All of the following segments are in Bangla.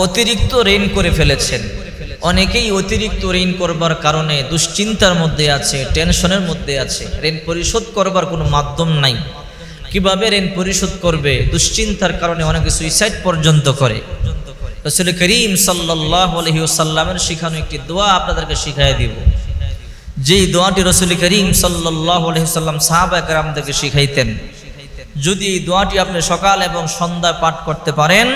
অতিরিক্ত ঋণ করে ফেলেছেন। অনেকেই অতিরিক্ত ঋণ করবার কারণে দুশ্চিন্তার মধ্যে আছে, টেনশনের মধ্যে আছে। ঋণ পরিশোধ করবার কোনো মাধ্যম নাই। কিভাবে ঋণ পরিশোধ করবে? দুশ্চিন্তার কারণে অনেকে সুইসাইড পর্যন্ত করে। রাসূল করিম সাল্লাল্লাহু আলাইহি ওয়াসাল্লামের শিখানো একটি দোয়া আপনাদেরকে শিখাই দিব, যেই দোয়াটি রাসূল করিম সাল্লাল্লাহু আলাইহি ওয়াসাল্লাম সাহাবা কেরামদেরকে শিখাইতেন। যদি এই দোয়াটি আপনি সকাল এবং সন্ধ্যায় পাঠ করতে পারেন,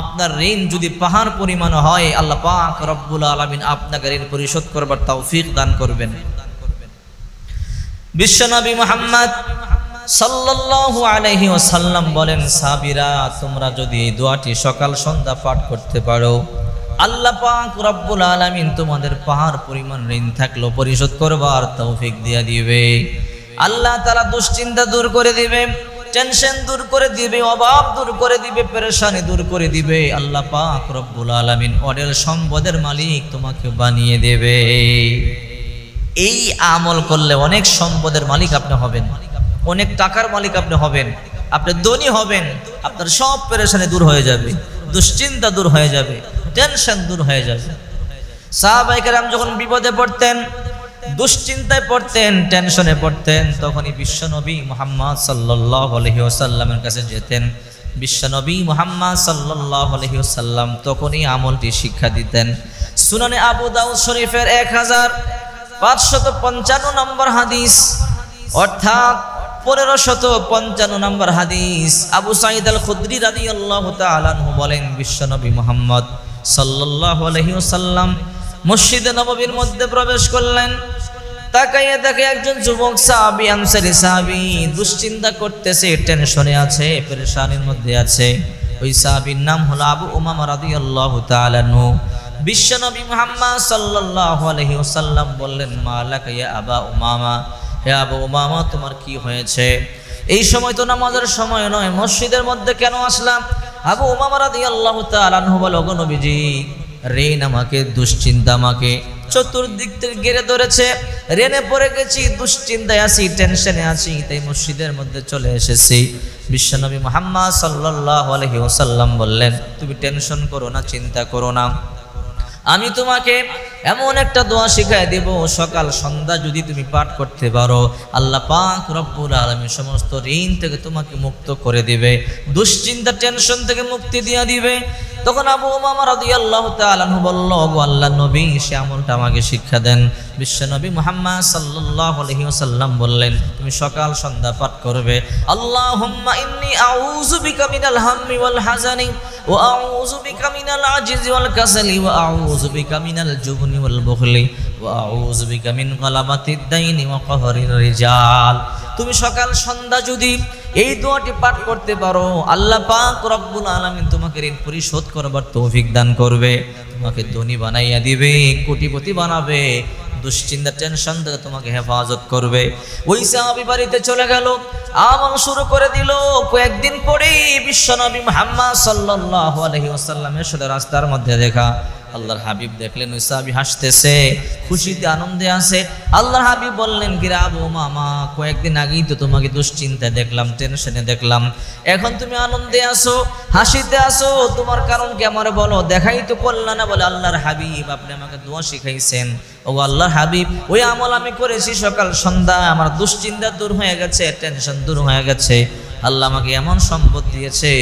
আপনার ঋণ যদি পাহাড় পরিমাণ হয়, আল্লাহ পাক রব্বুল আলামিন আপনাকে ঋণ পরিশোধ করবার তৌফিক দান করবেন। বিশ্বনবী মুহাম্মদ সাল্লাল্লাহু আলাইহি ওয়াসাল্লাম বলেন, সাহাবীরা তোমরা যদি এই দোয়াটি সকাল সন্ধ্যা পাঠ করতে পারো, আল্লাহ পাক রব্বুল আলামিন তোমাদের পাহাড় পরিমাণ ঋণ থাকলেও পরিশোধ করবার তৌফিক দিয়ে দিবে। আল্লাহ তাআলা দুশ্চিন্তা দূর করে দিবে, টেনশন দূর করে দিবে, অভাব দূর করে দিবে, পেরেশানি দূর করে দিবে। আল্লাহ পাক রব্বুল আলামিন অঢেল সম্পদের মালিক তোমাকে বানিয়ে দেবে। এই আমল করলে অনেক সম্পদের মালিক আপনি হবেন, অনেক টাকার মালিক আপনি হবেন, আপনি ধনী হবেন, আপনার সব পেরেশানি দূর হয়ে যাবে, দুশ্চিন্তা দূর হয়ে যাবে, টেনশন দূর হয়ে যাবে। সাহাবায়ে কেরাম যখন বিপদে পড়তেন, দুশ্চিন্তায় পড়তেন, টেনশনে পড়তেন, তখনই বিশ্বনবী মুহাম্মদ সাল্লাল্লাহু আলাইহি ওয়াসাল্লামের কাছে যেতেন। বিশ্বনবী মুহাম্মদ সাল্লাল্লাহু আলাইহি ওয়াসাল্লাম তখনই আমলটি শিক্ষা দিতেন। সুনানে আবু দাউদ শরীফের 1555 নম্বর হাদিস, অর্থাৎ 1555 নম্বর হাদিস, আবু সাঈদ আল খুদরি রাদিয়াল্লাহু তাআলা আনহু বলেন, বিশ্বনবী মুহাম্মদ সাল্লাল্লাহু আলাইহি ওয়াসাল্লাম মসজিদে নববীর মধ্যে প্রবেশ করলেন। তাকাইয়া দেখে একজন যুবক সাহাবী, আনসারী সাহাবী দুশ্চিন্তা করতেছে, টেনশনে আছে, পেরেশানির মধ্যে আছে। ওই সাহাবীর নাম হলো আবু উমামা রাদিয়াল্লাহু তাআলা আনহু। বিশ্বনবী মুহাম্মদ সাল্লাল্লাহু আলাইহি ওয়াসাল্লাম বললেন, মালাকা ইয়া আবা উমামা, হে আবু উমামা তোমার কি হয়েছে? এই সময় তো নামাজের সময় নয়, মসজিদের মধ্যে কেন আসলাম? আবু উমামা রাদিয়াল্লাহু তাআলা আনহু বলে, ওগো নবীজি, ঋণ আমাকে, দুশ্চিন্তা আমাকে চতুর্দিক থেকে ঘিরে ধরেছে, ঋণে পড়ে গেছি, দুশ্চিন্তায় আছি, টেনশনে আছি, তাই মসজিদের মধ্যে চলে এসেছি। বিশ্বনবী মুহাম্মদ সাল্লাল্লাহু আলাইহি ওয়াসাল্লাম বললেন, তুমি টেনশন করো না, চিন্তা করো না, আমি তোমাকে এমন একটা দোয়া শিখাই দেব, সকাল সন্ধ্যা যদি তুমি পাঠ করতে পারো, আল্লাহ পাক রব্বুল আলামিন সমস্ত ঋণ থেকে তোমাকে মুক্ত করে দিবে, দুশ্চিন্তা টেনশন থেকে মুক্তি দিয়ে দিবে। তখন আবু উমামা রাদিয়াল্লাহু তাআলা আনহু বলল, ওগো আল্লাহর নবী, সে আমলটা আমাকে শিক্ষা দেন। বিশ্বনবী মুহাম্মদ সাল্লাল্লাহু আলাইহি ওয়াসাল্লাম বললেন, তুমি সকাল সন্ধ্যা পাঠ করবে, আল্লাহুম্মা ইন্নী আউযু বিকা মিনাল হাম্মি ওয়াল হাযানি ওয়া আউযু বিকা মিনাল আজজি ওয়াল কাসালি ওয়া আউযু বিকা মিনাল জুবনি ওয়াল বুখলি ওয়া আউযু বিকা মিন গালাবাতিদ দাইনি ওয়া কাহরির রিজাল। তুমি সকাল সন্ধ্যা যদি এই দোয়াটি পাঠ করতে পারো, আল্লাহ পাক রব্বুল আলামিন তোমাকে ঋণ পরিশোধ করবার তৌফিক দান করবে, তোমাকে ধনী বানাইয়া দিবে, কোটিপতি বানাবে, দুশ্চিন্তা টেনশন থেকে তোমাকে হেফাজত করবে। ওই সাহাবী বাড়িতে চলে গেল, আমল শুরু করে দিল। কয়েকদিন পরেই বিশ্বনবী মুহাম্মদ সাল্লাল্লাহু আলাইহি ওয়াসাল্লামের সাথে রাস্তার মধ্যে দেখা। আল্লাহর হাবিব দেখলেন ওই সাহাবী হাসতেছে, খুশিতে আনন্দে আছে। আল্লাহর হাবিব বললেন, কি রে আবু উমামা, কয়েকদিন আগেই তো তোমাকে দুশ্চিন্তায় দেখলাম, টেনশনে দেখলাম, এখন তুমি আনন্দে আসো, হাসিতে আসো, তোমার কারণ কি আমার বলো, দেখাই তো করলা না? বলে, আল্লাহর হাবিব আপনি আমাকে দোয়া শিখাইছেন। ও আল্লাহর হাবিব, ওই আমল আমি করেছি সকাল সন্ধ্যা, আমার দুশ্চিন্তা দূর হয়ে গেছে, টেনশন দূর হয়ে গেছে। আল্লাহ আমাকে এমন সম্পদ দিয়েছে,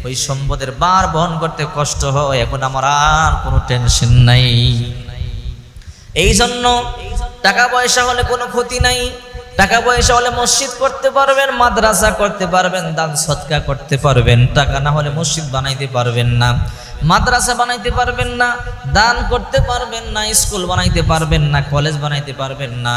ওই সম্পদের বার বহন করতে কষ্ট হয়, এখন আমার আর কোনো টেনশন নাই। এই জন্য টাকা পয়সা হলে কোনো ক্ষতি নাই, টাকা পয়সা হলে মসজিদ করতে পারবেন, মাদ্রাসা করতে পারবেন, দান সদকা করতে পারবেন। টাকা না হলে মসজিদ বানাইতে পারবেন না, মাদ্রাসা বানাইতে পারবেন না, দান করতে পারবেন না, স্কুল বানাইতে পারবেন না, কলেজ বানাইতে পারবেন না।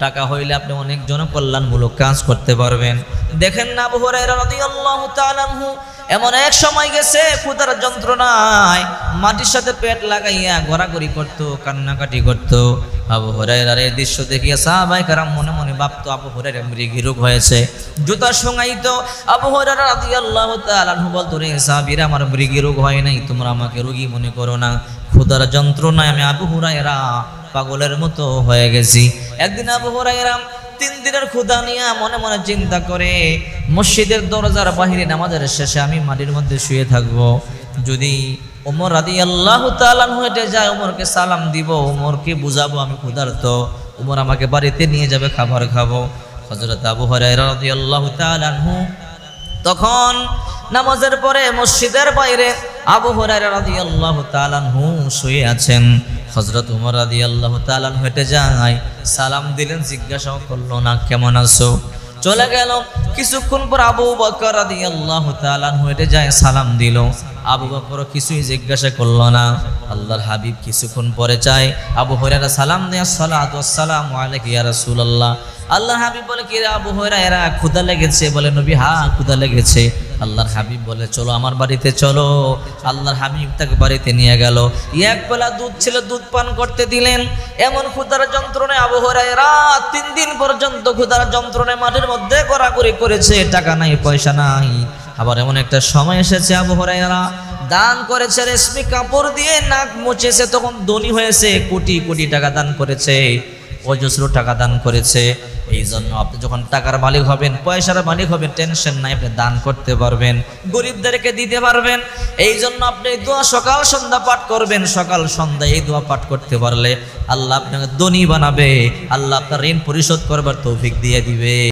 টাকা হইলে আপনি অনেক জনকল্যাণমূলক কাজ করতে পারবেন। দেখেন না, আবু হুরায়রা রাদিয়াল্লাহু তাআলা আনহু এমন এক সময় গেছে, ক্ষুধার যন্ত্রণায় মাটির সাথে পেট লাগাইয়া ঘোরাঘুরি করতো, কান্নাকাটি করতো। আবু হুরায়রার এই দৃশ্য দেখিয়া সাহাবায়ে কেরাম মনে মনে ভাবতো, আবু হুরায়রা মৃগী রোগ হয়েছে, জুতা শুঙাইতো। আবু হুরায়রা রাদিয়াল্লাহু তাআলা আনহু বলতো, রে সাহাবীরা, আমার মৃগী রোগ হয় নাই, তোমরা আমাকে রোগী মনে করো না, ক্ষুধার যন্ত্রণায় আমি আবু হুরায়রা পাগলের মতো হয়ে গেছি। একদিন আবু হুরায়রা 3 দিনের ক্ষুধা নিয়ে মনে মনে চিন্তা করে, মসজিদের দরজার বাহিরে নামাজের শেষে আমি মাটির মধ্যে শুয়ে থাকবো, যদি ওমর রাদিয়াল্লাহু তাআলা আনহু হেঁটে যায়, ওমরকে সালাম দিব, ওমরকে বুঝাবো আমি ক্ষুধার্ত, ওমর আমাকে বাড়িতে নিয়ে যাবে, খাবার খাবো। হযরত আবু হুরায়রা রাদিয়াল্লাহু তাআলা আনহু তখন নামাজের পরে মসজিদের বাইরে আবু হুরায়রা রাদিয়াল্লাহু তাআলা আনহু শুয়ে আছেন। হযরত ওমর রাদিয়াল্লাহু তাআলা আনহু হেঁটে যায়, সালাম দিলেন, জিজ্ঞাসাও করলো না কেমন আছো, চলে গেল। কিছুক্ষণ পর আবু বকর রাদিয়াল্লাহু তাআলা আনহু হেঁটে যায়, সালাম দিল। আবু বকর কিছুই জিজ্ঞাসা করলো না। আল্লাহর হাবিব কিছুক্ষণ পরে চায়, আবু হুরায়রা সালাম দেয়, আসসালাতু ওয়াসসালামু আলাইকা ইয়া রাসূলুল্লাহ। আল্লাহর হাবিব বলে, কি রে আবু হুরায়রা, ক্ষুধা লেগেছে? বলে, নবী হ্যাঁ ক্ষুধা লেগেছে। আল্লাহর হাবিব বলে, চলো আমার বাড়িতে চলো। আল্লাহর হাবিব তাকে বাড়িতে নিয়ে গেল। এক বেলা দুধ ছিল, দুধ পান করতে দিলেন। এমন ক্ষুধার যন্ত্রণায় আবু হুরায়রা 3 দিন পর্যন্ত ক্ষুধার যন্ত্রণায় মাঠের মধ্যে ঘোরাঘুরি করেছে, টাকা নাই পয়সা নাই। আবার এমন একটা সময় এসেছে আবু হুরায়রা দান করেছে, রেশমি কাপড় দিয়ে নাক মুছেছে, তখন ধনী হয়েছে, কোটি কোটি টাকা দান করেছে, অজস্র টাকা দান করেছে। এই জন্য আপনি যখন টাকার মালিক হবেন, পয়সার মালিক হবেন, টেনশন নাই, আপনি দান করতে পারবেন, গরিবদেরকে দিতে পারবেন। এই জন্য আপনি এই দোয়া সকাল সন্ধ্যা পাঠ করবেন। সকাল সন্ধ্যা এই দোয়া পাঠ করতে পারলে আল্লাহ আপনাকে ধনী বানাবে, আল্লাহ আপনার ঋণ পরিশোধ করবার তৌফিক দিয়ে দিবে।